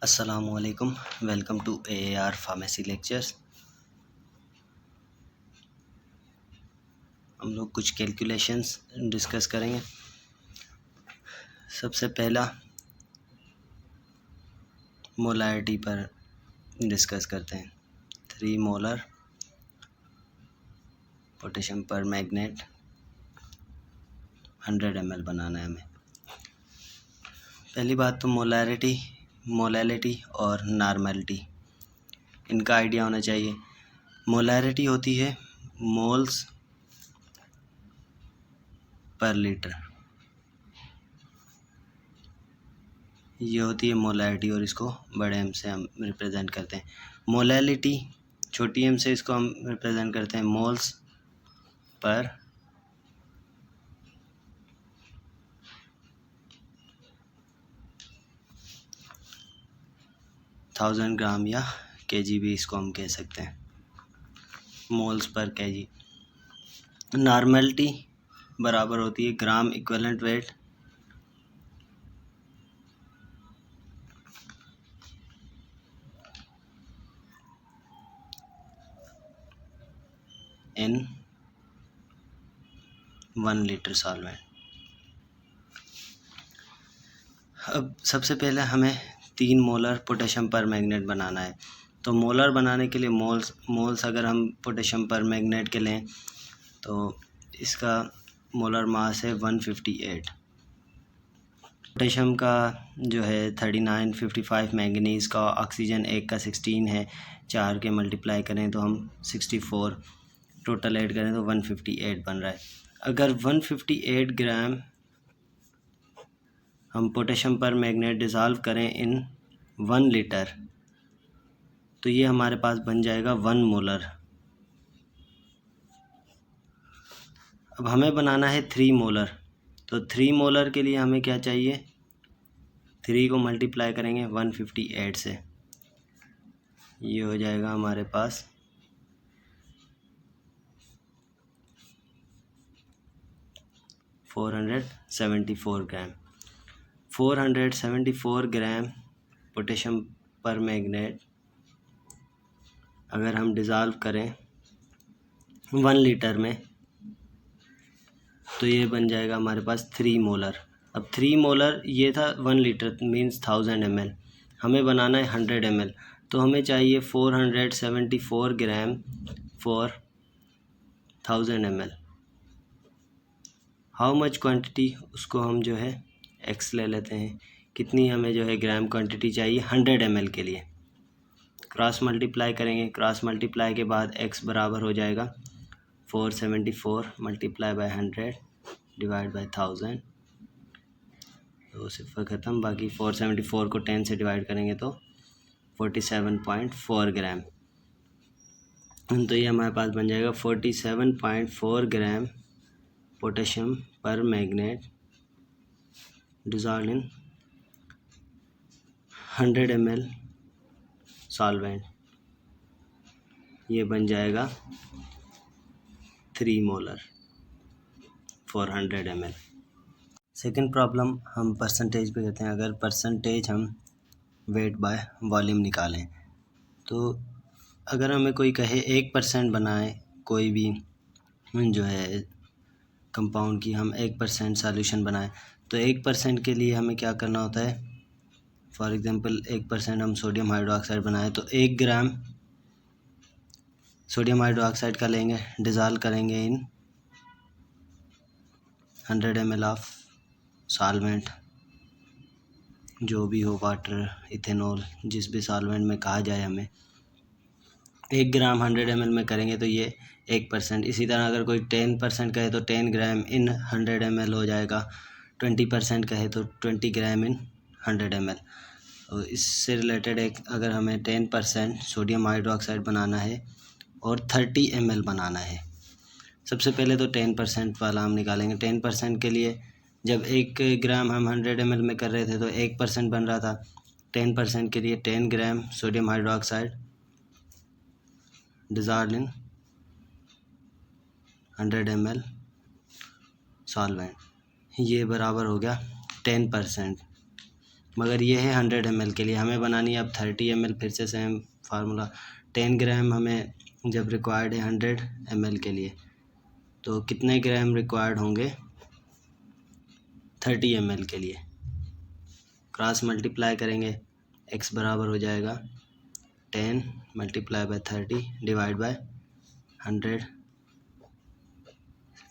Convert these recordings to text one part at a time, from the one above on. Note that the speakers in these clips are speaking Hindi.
अस्सलामुअलैकुम। Welcome to AAR pharmacy lectures. हम लोग कुछ कैलकुलेशंस डिस्कस करेंगे। सबसे पहला मोलारिटी पर डिस्कस करते हैं। 3 मोलर पोटेशियम पर मैग्नेट 100 ml बनाना है हमें। पहली बात तो मोलैलिटी और नॉर्मैलिटी, इनका आइडिया होना चाहिए। मोलैरिटी होती है मोल्स पर लीटर, ये होती है मोलैरिटी और इसको बड़े एम से हम रिप्रेजेंट करते हैं। मोलैलिटी छोटी एम से इसको हम रिप्रेजेंट करते हैं मोल्स पर थाउजेंड ग्राम या केजी भी इसको हम कह सकते हैं, मोल्स पर केजी। नॉर्मैलिटी बराबर होती है ग्राम इक्विवेलेंट वेट इन 1 लीटर सॉल्वेंट। अब सबसे पहले हमें 3 मोलर पोटेशियम पर मैग्नेट बनाना है। तो मोलर बनाने के लिए मोल्स अगर हम पोटेशियम पर मैग्नेट के लें तो इसका मोलर मास है 158। पोटेशियम का जो है 39, 55, मैंगनीज़ का, ऑक्सीजन एक का 16 है। 4 के मल्टीप्लाई करें तो हम 64, टोटल ऐड करें तो 158 बन रहा है। अगर 158 ग्राम हम पोटेशियम पर मैग्नेट डिज़ोल्व करें इन 1 लीटर तो ये हमारे पास बन जाएगा 1 मोलर। अब हमें बनाना है 3 मोलर, तो 3 मोलर के लिए हमें क्या चाहिए, 3 को मल्टीप्लाई करेंगे 158 से, ये हो जाएगा हमारे पास 474 ग्राम। 474 ग्राम पोटेशियम पर मैग्नेट अगर हम डिज़ोल्व करें 1 लीटर में तो ये बन जाएगा हमारे पास 3 मोलर। अब 3 मोलर ये था 1 लीटर मीन्स 1000 ml, हमें बनाना है 100 ml, तो हमें चाहिए 474 gram for 1000 ml। How much quantity, उसको हम जो है एक्स ले लेते हैं, कितनी हमें जो है ग्राम क्वांटिटी चाहिए 100 ml के लिए। क्रॉस मल्टीप्लाई करेंगे, क्रॉस मल्टीप्लाई के बाद x बराबर हो जाएगा 474 मल्टीप्लाई बाय 100 डिवाइड बाय 1000, तो सिर्फ ख़त्म। बाकी 474 को 10 से डिवाइड करेंगे तो 47.4 ग्राम, तो ये हमारे पास बन जाएगा 47.4 ग्राम पोटेशियम पर मैग्नेट डिज़ोल्व्ड इन 100 ml सॉल्वेंट, ये बन जाएगा 3 molar for 100 ml। Second problem हम परसेंटेज पे करते हैं। अगर परसेंटेज हम वेट बाय वॉल्यूम निकालें तो अगर हमें कोई कहे 1% बनाए कोई भी जो है कंपाउंड की, हम 1% सॉल्यूशन बनाएं तो 1% के लिए हमें क्या करना होता है। फॉर एग्जांपल 1% हम सोडियम हाइड्रोक्साइड बनाए तो 1 ग्राम सोडियम हाइड्रोक्साइड का लेंगे, डिज़ोल्व करेंगे इन 100 ml ऑफ सॉल्वेंट, जो भी हो, वाटर, इथेनॉल, जिस भी सॉल्वेंट में कहा जाए हमें। 1 ग्राम 100 ml में करेंगे तो ये 1%। इसी तरह अगर कोई 10% कहे तो 10 ग्राम इन 100 ml हो जाएगा, 20% कहे तो 20 ग्राम इन 100 ml। तो इससे रिलेटेड एक, अगर हमें 10% सोडियम हाइड्रोक्साइड बनाना है और 30 ml बनाना है, सबसे पहले तो 10% वाला हम निकालेंगे। 10% के लिए जब 1 ग्राम हम 100 ml में कर रहे थे तो 1% बन रहा था। 10% के लिए 10 ग्राम सोडियम हाइड्रोक्साइड डिज़ोल्व्ड इन 100 ml सॉल्वेंट, ये बराबर हो गया 10%। मगर ये है 100 ml के लिए। हमें बनानी है अब 30 ml, फिर से सेम फार्मूला। 10 ग्राम हमें जब रिक्वायर्ड है 100 ml के लिए, तो कितने ग्राम रिक्वायर्ड होंगे 30 ml के लिए। क्रॉस मल्टीप्लाई करेंगे, x बराबर हो जाएगा 10 मल्टीप्लाई बाय 30 डिवाइड बाय 100,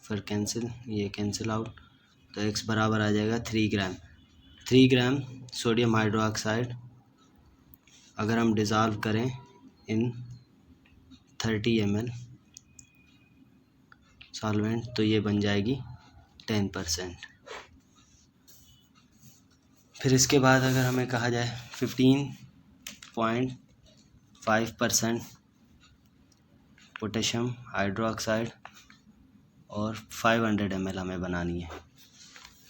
फिर कैंसिल, ये कैंसिल आउट, तो x बराबर आ जाएगा 3 ग्राम। 3 ग्राम सोडियम हाइड्रोक्साइड अगर हम डिज़ोल्व करें इन 30 ml सॉल्वेंट, तो ये बन जाएगी 10%। फिर इसके बाद अगर हमें कहा जाए 15.5% पोटेशियम हाइड्रोक्साइड और 500 ml हमें बनानी है।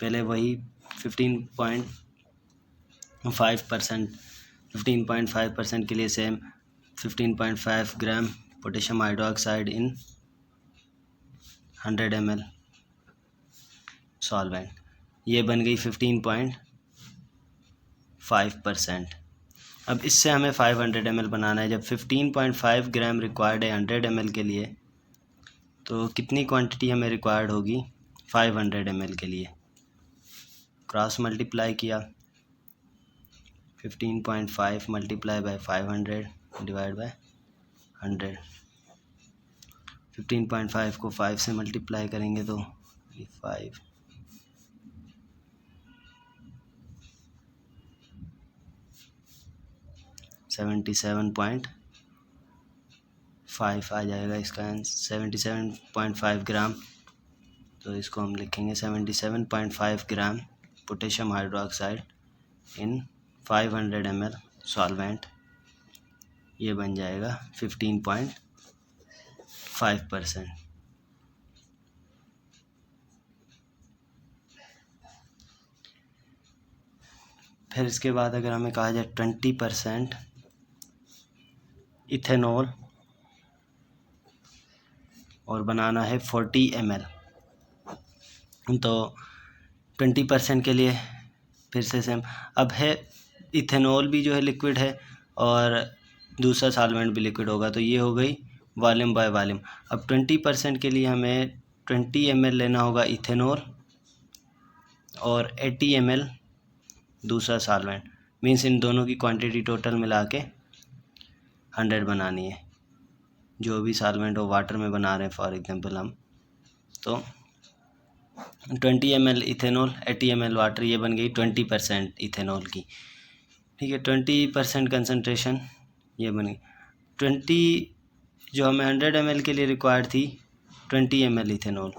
पहले वही 15.5% के लिए सेम 15.5 ग्राम पोटेशियम हाइड्रोक्साइड इन 100 ml सॉल्वेंट, ये बन गई 15.5%। अब इससे हमें 500 ml बनाना है। जब 15.5 ग्राम रिक्वायर्ड है 100 ml के लिए, तो कितनी क्वांटिटी हमें रिक्वायर्ड होगी 500 ml के लिए। क्रॉस मल्टीप्लाई किया, 15.5 मल्टीप्लाई बाय 500 डिवाइड बाय 100। 15.5 को 5 से मल्टीप्लाई करेंगे तो 5 77.5 आ जाएगा इसका आंसर, 77.5 ग्राम। तो इसको हम लिखेंगे 77.5 ग्राम पोटेशियम हाइड्रोक्साइड इन 500 ml सॉल्वेंट, ये बन जाएगा 15.5%। फिर इसके बाद अगर हमें कहा जाए 20% इथेनॉल और बनाना है 40 ml, तो 20% के लिए फिर से सेम। अब है इथेनॉल भी जो है लिक्विड है और दूसरा सॉल्वेंट भी लिक्विड होगा, तो ये हो गई वॉल्यूम बाय वॉल्यूम। अब 20% के लिए हमें 20 ml लेना होगा इथेनॉल और 80 ml दूसरा सॉल्वेंट, मीन्स इन दोनों की क्वांटिटी टोटल मिला के 100 बनानी है। जो भी सॉल्वेंट हो, वाटर में बना रहे हैं फॉर एग्जांपल हम, तो 20 ml इथेनॉल 80 ml वाटर, ये बन गई 20% इथेनॉल की। ठीक है, 20% कंसनट्रेशन ये बनी 20, जो हमें 100 ml के लिए रिक्वायर्ड थी 20 ml इथेनॉल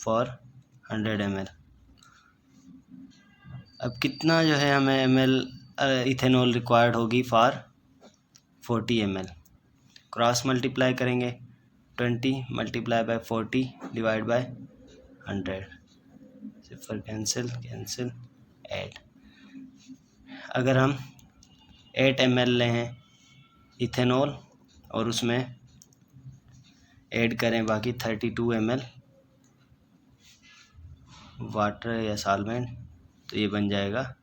फॉर 100 ml। अब कितना जो है हमें ml इथेनॉल रिक्वायर्ड होगी फॉर 40 ml। क्रॉस मल्टीप्लाई करेंगे, 20 multiply by 40 divide by 100, cipher cancel cancel 8। अगर हम 8 ml ले हैं इथेनॉल और उसमें ऐड करें बाकी 32 ml वाटर या सॉल्वेंट, तो ये बन जाएगा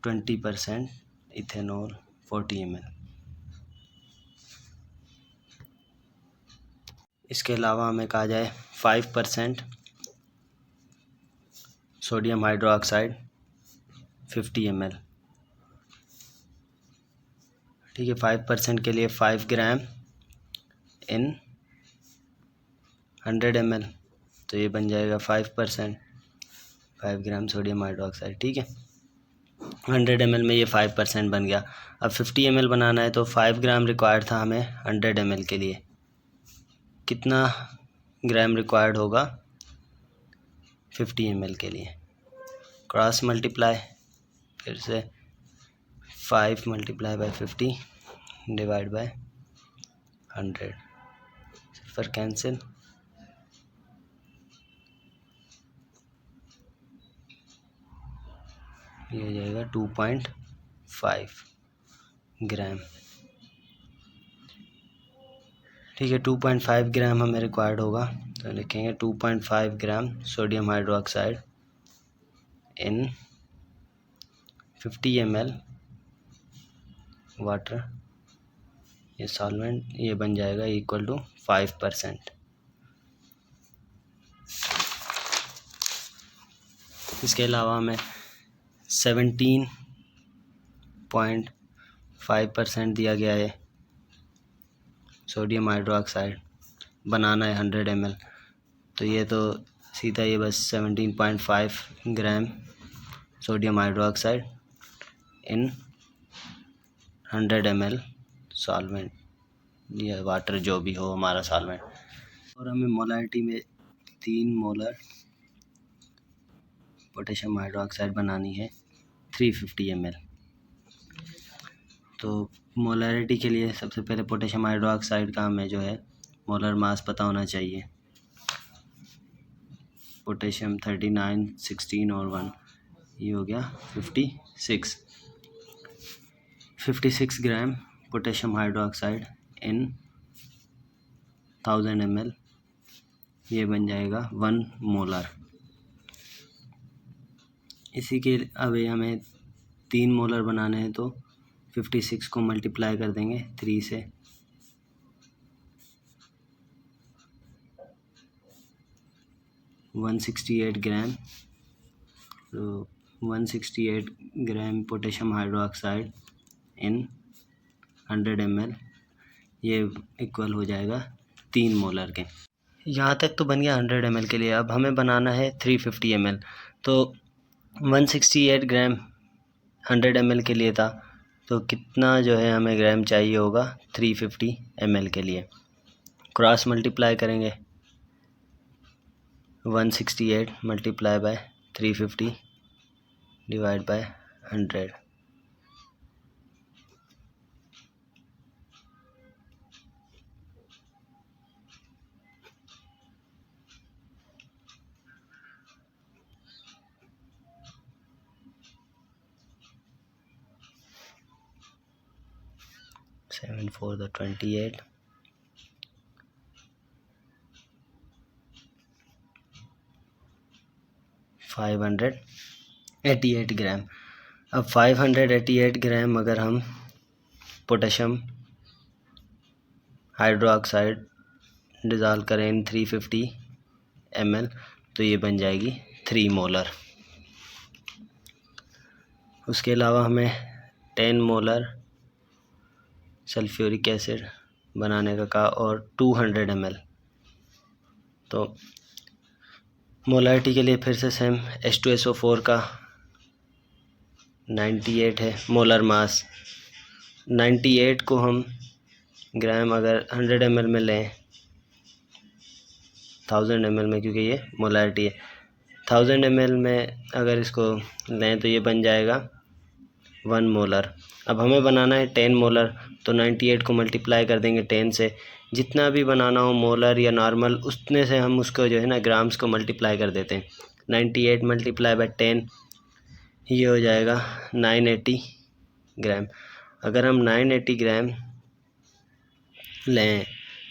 20% इथेनॉल 40 ml। इसके अलावा हमें कहा जाए 5% सोडियम हाइड्रोक्साइड 50 ml। ठीक है, 5% के लिए 5 ग्राम इन 100 ml, तो ये बन जाएगा 5%, 5 ग्राम सोडियम हाइड्रोक्साइड। ठीक है, 100 ml में ये 5% बन गया। अब 50 ml बनाना है, तो 5 ग्राम रिक्वायर्ड था हमें 100 ml के लिए, कितना ग्राम रिक्वायर्ड होगा 50 ml के लिए। क्रॉस मल्टीप्लाई, फिर से 5 मल्टीप्लाई बाय 50 डिवाइड बाय 100, फिर कैंसिल, ये हो जाएगा 2.5 ग्राम। ठीक है, 2.5 ग्राम हमें रिक्वायर्ड होगा, तो लिखेंगे 2.5 ग्राम सोडियम हाइड्रोक्साइड इन 50 ml वाटर, ये सॉल्वेंट ये बन जाएगा इक्वल टू 5%। इसके अलावा हमें 17.5% दिया गया है सोडियम हाइड्रोक्साइड, बनाना है 100 ml, तो ये तो सीधा ये बस 17.5 ग्राम सोडियम हाइड्रोक्साइड इन 100 ml सॉल्वेंट या वाटर जो भी हो हमारा सॉल्वेंट। और हमें मोलारिटी में 3 मोलर पोटेशियम हाइड्रोक्साइड बनानी है 350 ml। तो मोलारिटी के लिए सबसे पहले पोटेशियम हाइड्रोक्साइड का हमें जो है मोलर मास पता होना चाहिए। पोटेशियम 39, 16 और 1, ये हो गया 56 ग्राम पोटेशियम हाइड्रोक्साइड इन 1000 ml, ये बन जाएगा 1 मोलर। इसी के अभी हमें 3 मोलर बनाने हैं, तो 56 को मल्टीप्लाई कर देंगे 3 से, तो 168 ग्राम पोटेशियम हाइड्रोक्साइड इन 100 ml, ये इक्वल हो जाएगा 3 मोलर के। यहाँ तक तो बन गया 100 ml के लिए। अब हमें बनाना है 350 ml, तो 168 ग्राम 100 ml के लिए था, तो कितना जो है हमें ग्राम चाहिए होगा 350 ml के लिए। क्रॉस मल्टीप्लाई करेंगे, 168 multiply by 350 divide by 100, seven 4 the 28, 588 ग्राम। अब 588 ग्राम अगर हम पोटेशियम हाइड्रोक्साइड डिज़ोल्व करें इन 350 ml, तो ये बन जाएगी 3 मोलर। उसके अलावा हमें 10 मोलर सल्फ्यूरिक एसिड बनाने का कहा और 200 ml। तो मोलारिटी के लिए फिर से सेम H2SO4 का 98 है मोलर मास। 98 को हम ग्राम अगर 100 ml में लें, 1000 ml में, क्योंकि ये मोलारिटी है, 1000 ml में अगर इसको लें तो ये बन जाएगा 1 मोलर। अब हमें बनाना है 10 मोलर, तो 98 को मल्टीप्लाई कर देंगे 10 से, जितना भी बनाना हो मोलर या नॉर्मल उतने से हम उसको जो है ना ग्राम्स को मल्टीप्लाई कर देते हैं। 98 मल्टीप्लाई बाय 10, ये हो जाएगा 980 ग्राम। अगर हम 980 ग्राम लें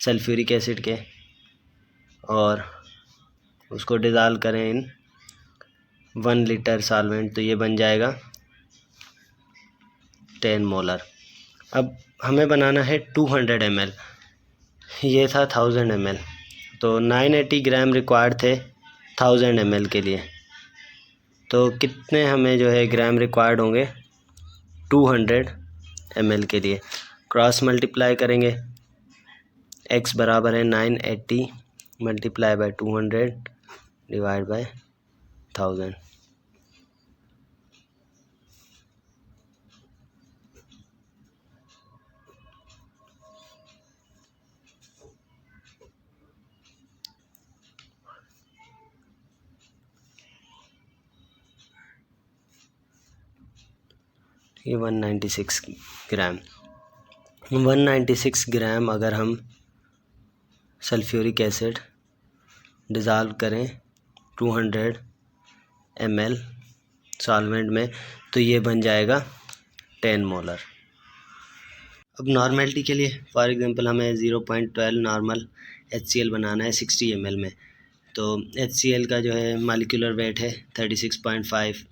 सल्फ्यूरिक एसिड के और उसको डिज़ोल्व करें इन 1 लीटर सॉल्वेंट, तो ये बन जाएगा 10 मोलर। अब हमें बनाना है 200 ml, ये था 1000 ml, तो 980 ग्राम रिक्वायर्ड थे 1000 ml के लिए। तो कितने हमें जो है ग्राम रिक्वायर्ड होंगे 200 ml के लिए? क्रॉस मल्टीप्लाई करेंगे, x बराबर है 980 मल्टीप्लाई बाय 200 डिवाइड बाय 1000। ये 196 ग्राम। 196 ग्राम अगर हम सल्फ्यूरिक एसिड डिज़ोल्व करें 200 ml सॉल्वेंट में, तो ये बन जाएगा 10 मोलर। अब नॉर्मेलिटी के लिए फॉर एग्जांपल हमें 0.12 नॉर्मल HCl बनाना है 60 ml में, तो HCl का जो है मॉलिक्यूलर वेट है 36.5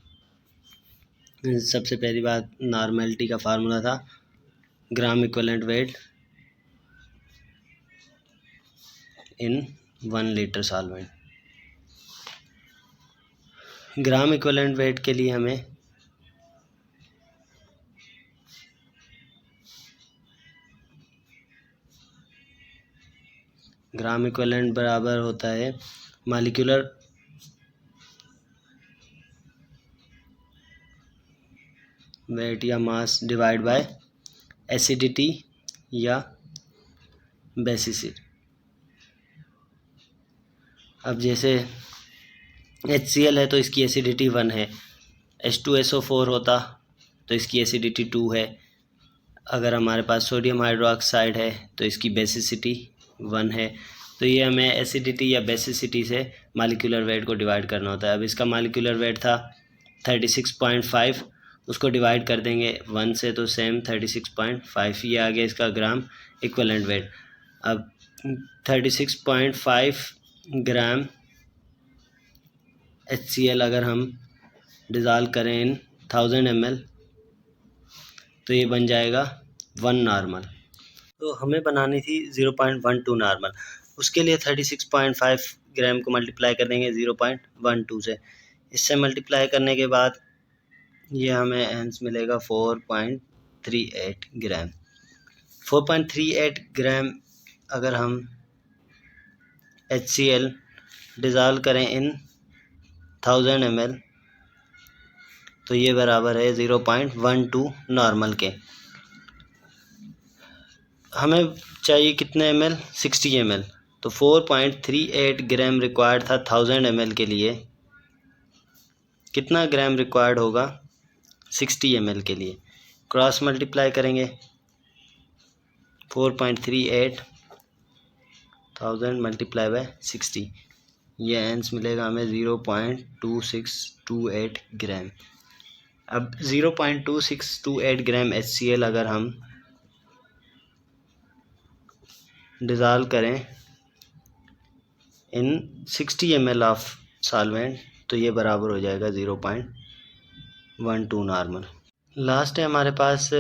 सबसे पहली बात, नॉर्मेलिटी का फार्मूला था ग्राम इक्विवेलेंट वेट इन 1 litre solvent. Gram equivalent weight के लिए हमें ग्राम इक्विवेलेंट बराबर होता है मॉलिक्यूलर वेट या मास डिवाइड बाय एसिडिटी या बेसिसिटी। अब जैसे HCl है तो इसकी एसिडिटी 1 है, H2SO4 होता तो इसकी एसिडिटी 2 है। अगर हमारे पास सोडियम हाइड्रोक्साइड है तो इसकी बेसिसिटी 1 है। तो ये हमें एसिडिटी या बेसिसिटी से मॉलिक्यूलर वेट को डिवाइड करना होता है। अब इसका मॉलिक्यूलर वेट था 36.5, उसको डिवाइड कर देंगे 1 से तो सेम 36.5, ये आ गया इसका ग्राम इक्विवेलेंट वेट। अब 36.5 ग्राम HCl अगर हम डिज़ोल्व करें इन 1000 ml तो ये बन जाएगा 1 नॉर्मल। तो हमें बनानी थी 0.12 नॉर्मल, उसके लिए 36.5 ग्राम को मल्टीप्लाई कर देंगे 0.12 से। इससे मल्टीप्लाई करने के बाद ये हमें आंसर मिलेगा 4.38 ग्राम। 4.38 ग्राम अगर हम HCl डिज़ोल्व करें इन 1000 ml तो ये बराबर है 0.12 नॉर्मल के। हमें चाहिए कितने ml? 60 ml। तो 4.38 ग्राम रिक्वायर्ड था 1000 ml के लिए। कितना ग्राम रिक्वायर्ड होगा 60 ml के लिए? क्रॉस मल्टीप्लाई करेंगे 4.38 1000 मल्टीप्लाई बाय 60, ये आंसर मिलेगा हमें 0.2628 ग्राम। अब 0.2628 ग्राम HCl अगर हम डिज़ोल्व करें इन 60 ml ऑफ सॉल्वेंट तो ये बराबर हो जाएगा 0.12 नॉर्मल। लास्ट है हमारे पास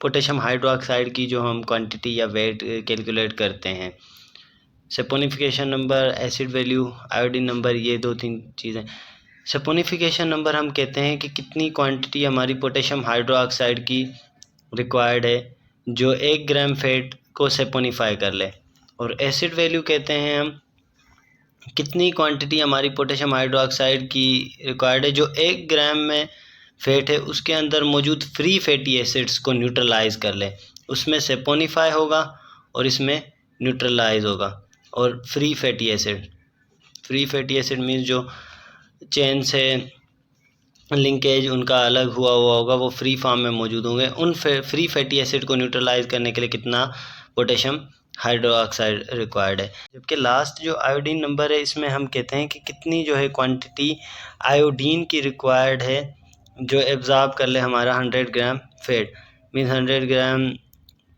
पोटेशियम हाइड्रोक्साइड की जो हम क्वांटिटी या वेट कैलकुलेट करते हैं। Saponification number, acid value, iodine number, ये 2-3 चीज़ें। सैपोनिफिकेशन नंबर हम कहते हैं कि कितनी क्वांटिटी हमारी पोटेशियम हाइड्रोक्साइड की रिक्वायर्ड है जो 1 ग्राम फैट को सैपोनिफाई कर ले। और एसिड वैल्यू कहते हैं हम कितनी क्वांटिटी हमारी पोटेशियम हाइड्रोक्साइड की रिक्वायर्ड है जो 1 ग्राम में फैट है उसके अंदर मौजूद फ्री फैटी एसिड्स को न्यूट्रलाइज कर ले। उसमें सैपोनिफाई होगा और इसमें न्यूट्रलाइज होगा। और फ्री फैटी एसिड मीन्स जो चेन से लिंकेज उनका अलग हुआ होगा वो फ्री फॉर्म में मौजूद होंगे। उन फ्री फैटी एसिड को न्यूट्रलाइज करने के लिए कितना पोटेशियम हाइड्रोक्साइड रिक्वायर्ड है। जबकि लास्ट जो आयोडीन नंबर है इसमें हम कहते हैं कि कितनी जो है क्वांटिटी आयोडीन की रिक्वायर्ड है जो एब्जॉर्ब कर ले हमारा 100 ग्राम फैट। मीन्स 100 ग्राम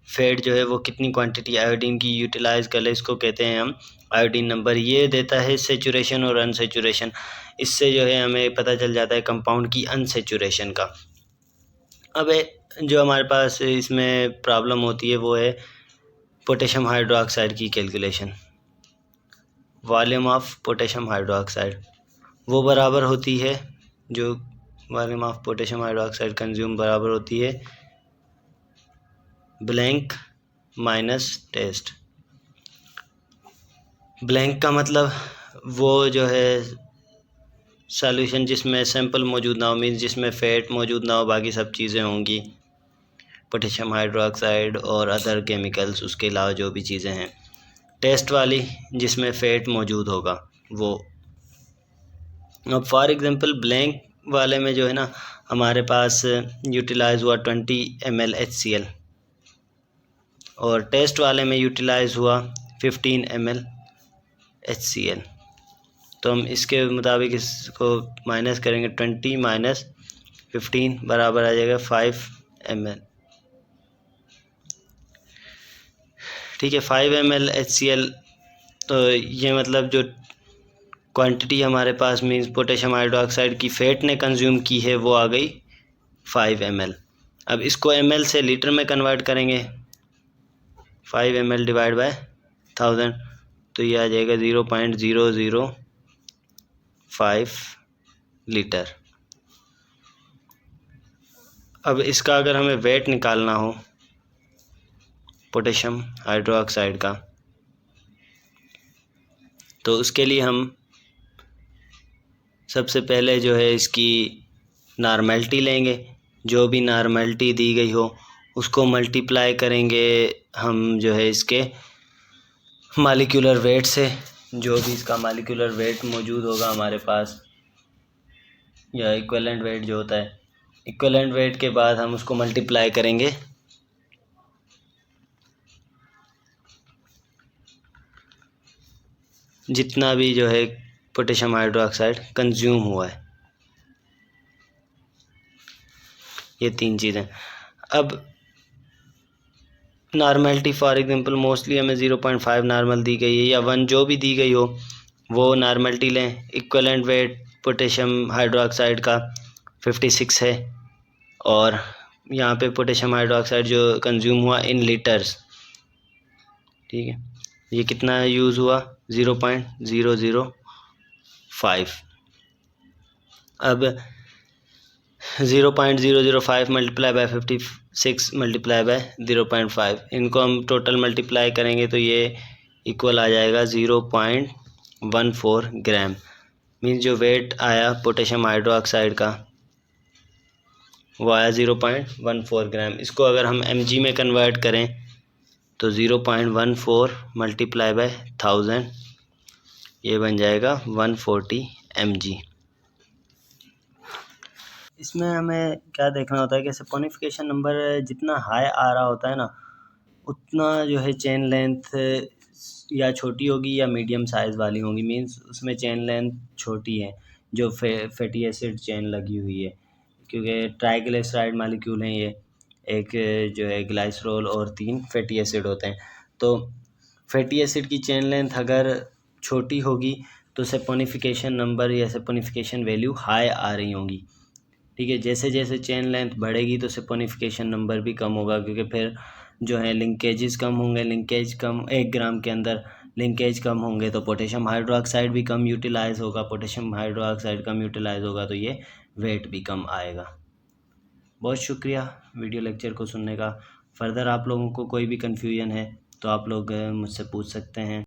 फैट जो है वो कितनी क्वांटिटी आयोडीन की यूटिलाइज कर ले, इसको कहते हैं हम आयोडीन नंबर। ये देता है सेचुरेशन और अनसेचुरेशन। इससे जो है हमें पता चल जाता है कंपाउंड की अनसेचुरेशन का। अब जो हमारे पास इसमें प्रॉब्लम होती है वो है पोटेशियम हाइड्रोक्साइड की calculation. Volume of potassium hydroxide वो बराबर होती है, जो volume of potassium hydroxide consume बराबर होती है ब्लैंक माइनस टेस्ट। ब्लैंक का मतलब वो जो है सॉल्यूशन जिसमें सैंपल मौजूद ना हो, मीन्स जिसमें फ़ैट मौजूद ना हो, बाकी सब चीज़ें होंगी पोटेशियम हाइड्रोक्साइड और अदर केमिकल्स, उसके अलावा जो भी चीज़ें हैं। टेस्ट वाली जिसमें फ़ैट मौजूद होगा वो। अब फॉर एग्ज़ाम्पल ब्लैंक वाले में जो है ना हमारे पास यूटिलाइज़ हुआ 20 ml HCl और टेस्ट वाले में यूटिलाइज़ हुआ 15 ml HCl। तो हम इसके मुताबिक इसको माइनस करेंगे, 20 माइनस 15 बराबर आ जाएगा 5 ml। ठीक है, 5 ml HCl। तो ये मतलब जो क्वांटिटी हमारे पास मीन्स पोटेशियम हाइड्रोक्साइड की फ़ैट ने कंज्यूम की है वो आ गई 5 ml। अब इसको ml से लीटर में कन्वर्ट करेंगे, 5 ml डिवाइड बाय 1000, तो ये आ जाएगा 0.005 लीटर। अब इसका अगर हमें वेट निकालना हो पोटेशियम हाइड्रोक्साइड का, तो उसके लिए हम सबसे पहले जो है इसकी नॉर्मेलिटी लेंगे, जो भी नॉर्मेलिटी दी गई हो उसको मल्टीप्लाई करेंगे हम जो है इसके मॉलिक्यूलर वेट से। जो भी इसका मॉलिक्यूलर वेट मौजूद होगा हमारे पास, या इक्विवेलेंट वेट जो होता है, इक्विवेलेंट वेट के बाद हम उसको मल्टीप्लाई करेंगे जितना भी जो है पोटेशियम हाइड्रोक्साइड कंज्यूम हुआ है। ये 3 चीज़ें। अब नॉर्मलिटी फॉर एग्जांपल मोस्टली हमें 0.5 नॉर्मल दी गई है या 1 जो भी दी गई हो वो नॉर्मलिटी लें। इक्विवेलेंट वेट पोटेशियम हाइड्रोक्साइड का 56 है, और यहाँ पे पोटेशियम हाइड्रोक्साइड जो कंज्यूम हुआ इन लीटर्स, ठीक है, ये कितना यूज़ हुआ 0.005। अब 0.005 मल्टीप्लाई बाय 56 मल्टीप्लाई बाय 0.5, इनको हम टोटल मल्टीप्लाई करेंगे तो ये इक्वल आ जाएगा 0.14 ग्राम। मीन्स जो वेट आया पोटेशियम हाइड्रोक्साइड का वो आया 0.14 ग्राम। इसको अगर हम mg में कन्वर्ट करें तो 0.14 मल्टीप्लाई बाय 1000, ये बन जाएगा 140 mg। इसमें हमें क्या देखना होता है कि सपोनिफिकेशन नंबर जितना हाई आ रहा होता है ना, उतना जो है चेन लेंथ या छोटी होगी या मीडियम साइज़ वाली होगी। मीन्स उसमें चेन लेंथ छोटी है जो फैटी एसिड चेन लगी हुई है, क्योंकि ट्राइग्लिसराइड मॉलिक्यूल हैं ये, एक जो है ग्लाइसरॉल और 3 फैटी एसिड होते हैं। तो फैटी एसिड की चेन लेंथ अगर छोटी होगी तो सपोनिफिकेशन नंबर या सपोनिफिकेशन वैल्यू हाई आ रही होंगी, ठीक है। जैसे जैसे चेन लेंथ बढ़ेगी तो सपोनिफिकेशन नंबर भी कम होगा, क्योंकि फिर जो है लिंकेजेस कम होंगे। लिंकेज कम, 1 ग्राम के अंदर लिंकेज कम होंगे तो पोटेशियम हाइड्रोक्साइड भी कम यूटिलाइज होगा। पोटेशियम हाइड्रोक्साइड कम यूटिलाइज होगा तो ये वेट भी कम आएगा। बहुत शुक्रिया वीडियो लेक्चर को सुनने का। फर्दर आप लोगों को कोई भी कन्फ्यूजन है तो आप लोग मुझसे पूछ सकते हैं।